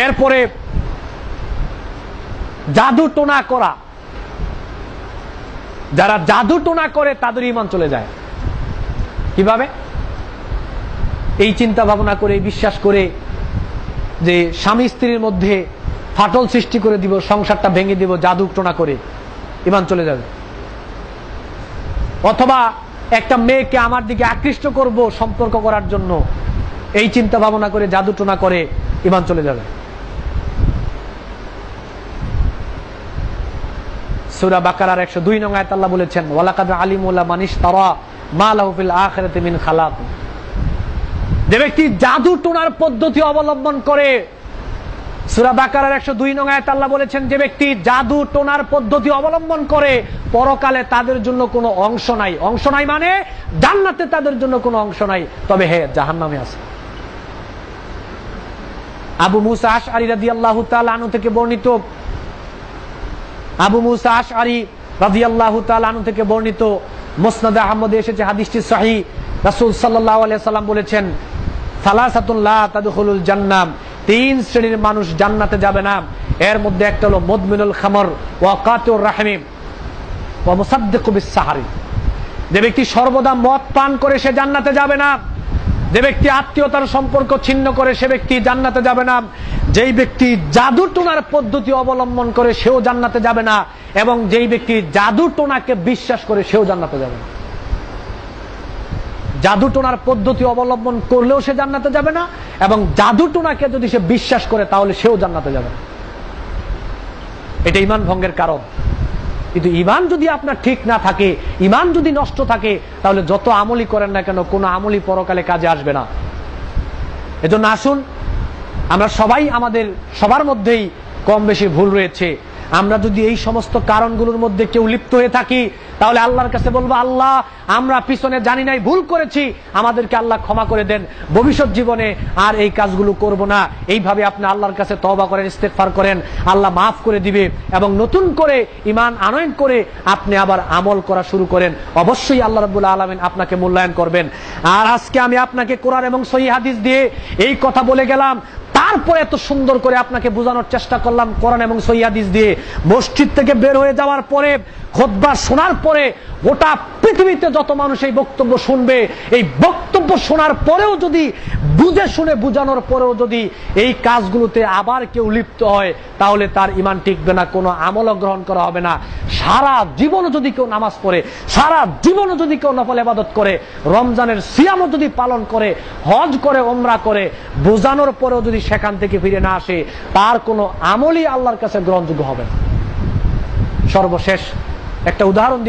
এরপরে জাদু টোনা করা, যারা জাদু টোনা করে তাদের ঈমান চলে যায়। কিভাবে? এই চিন্তা ভাবনা করে, বিশ্বাস করে যে স্বামী স্ত্রীর মধ্যে ফাটল সৃষ্টি করে দিব, সংসারটা ভেঙে দিব, জাদু টোনা করে ঈমান চলে যাবে। অথবা একটা মেয়েকে আমার দিকে আকৃষ্ট করব সম্পর্ক করার জন্য, এই চিন্তা ভাবনা করে জাদু টোনা করে ঈমান চলে যাবে। সূরা বাকারার 102 নং আয়াতে আল্লাহ বলেছেন, ওয়ালাকাদ আলিমু মান ইশতারা মা লাহু ফিল আখিরাতি মিন খালাক। যে ব্যক্তি জাদু টোনার পদ্ধতি অবলম্বন করে, সূরা বাকারার 102 নং আয়াতে আল্লাহ বলেছেন, যে ব্যক্তি জাদু টোনার পদ্ধতি অবলম্বন করে পরকালে তাদের জন্য কোনো অংশ নাই। অংশ নাই মানে জান্নাতে তাদের জন্য কোনো অংশ নাই, তবে হ্যাঁ জাহান্নামে আছে। আবু মুসা আশআরী রাদিয়াল্লাহু তাআলা আনহু থেকে বর্ণিত, আবু মুসা আশআরী রাদিয়াল্লাহু তাআলা আনহু থেকে বর্ণিত, মুসনাদ আহমদে এসেছে, হাদিসটি সহিহ। রাসূল সাল্লাল্লাহু আলাইহি সাল্লাম বলেছেন, সালাসাতুন লা তাদখুলুল জান্নাহ, তিন শ্রেণীর মানুষ জান্নাতে যাবে না। এর মধ্যে একটা হলো মুদমিনুল খামর ওয়া কাতিউর রাহিম ওয়া মুসাদ্দিকু বিস সাহরি। যে ব্যক্তি সর্বদা মদ পান করে সে জান্নাতে যাবে না। যে ব্যক্তি আত্মীয়তার সম্পর্ক ছিন্ন করে সে ব্যক্তি জান্নাতে যাবে না। যেই ব্যক্তি জাদু টোনার পদ্ধতি অবলম্বন করে সেও জান্নাতে যাবে না, এবং যেই ব্যক্তি জাদু টোনাকে বিশ্বাস করে সেও জান্নাতে যাবে না। জাদু টোনার পদ্ধতি অবলম্বন করলেও সে জান্নাতে যাবে না, এবং জাদু টোনাকে যদি সে বিশ্বাস করে তাহলে সেও জান্নাতে যাবে না। এটা ঈমান ভঙ্গের কারণ। কিন্তু ঈমান যদি আপনার ঠিক না থাকে, ঈমান যদি নষ্ট থাকে, তাহলে যত আমলই করেন না কেন কোনো আমলই পরকালে কাজে আসবে না। এজন্য আসুন, আমরা সবাই, আমাদের সবার মধ্যেই কম বেশি ভুল রয়েছে। আমরা যদি এই সমস্ত কারণগুলোর মধ্যে কেউ লিপ্ত হয়ে থাকি, তাহলে আল্লাহর কাছে বলবো, আল্লাহ আমরা পিছনে জানি নাই, ভুল করেছি, আমাদেরকে আল্লাহ ক্ষমা করে দেন, ভবিষ্যৎ জীবনে আর এই কাজগুলো করব না। এইভাবে আপনি আল্লাহর কাছে তওবা করেন, ইস্তেগফার করেন, আল্লাহ মাফ করে দিবে, এবং নতুন করে ঈমান আনয়ন করে আপনি আবার আমল করা শুরু করেন। অবশ্যই আল্লাহ রাব্বুল আলামিন আপনাকে মূল্যায়ন করবেন। আর আজকে আমি আপনাকে কোরআন এবং সহিহ হাদিস দিয়ে এই কথা বলে গেলাম, তারপরে এত সুন্দর করে আপনাকে বোঝানোর চেষ্টা করলাম কোরআন এবং সহিহ হাদিস দিয়ে। মসজিদ থেকে বের হয়ে যাওয়ার পরে, খুতবা শোনার পরে গোটা পৃথিবীতে যত মানুষ এই বক্তব্য শুনবে, এই বক্তব্য শোনার পরেও যদি, বুঝে শুনে বুঝানোর পরেও যদি এই কাজগুলোতে আবার কেউ লিপ্ত হয়, তাহলে তার ঈমান টিকবে না, কোনো আমল গ্রহণ করা হবে না। সারা জীবনও যদি কেউ নামাজ পড়ে, সারা জীবনও যদি কেউ নফল ইবাদত করে, রমজানের সিয়ামও যদি পালন করে, হজ করে, উমরা করে, বোঝানোর পরেও যদি সেখান থেকে ফিরে না আসে, তার কোনো আমলই আল্লাহর কাছে গ্রহণযোগ্য হবে না। সর্বশেষ একটা উদাহরণ দিয়ে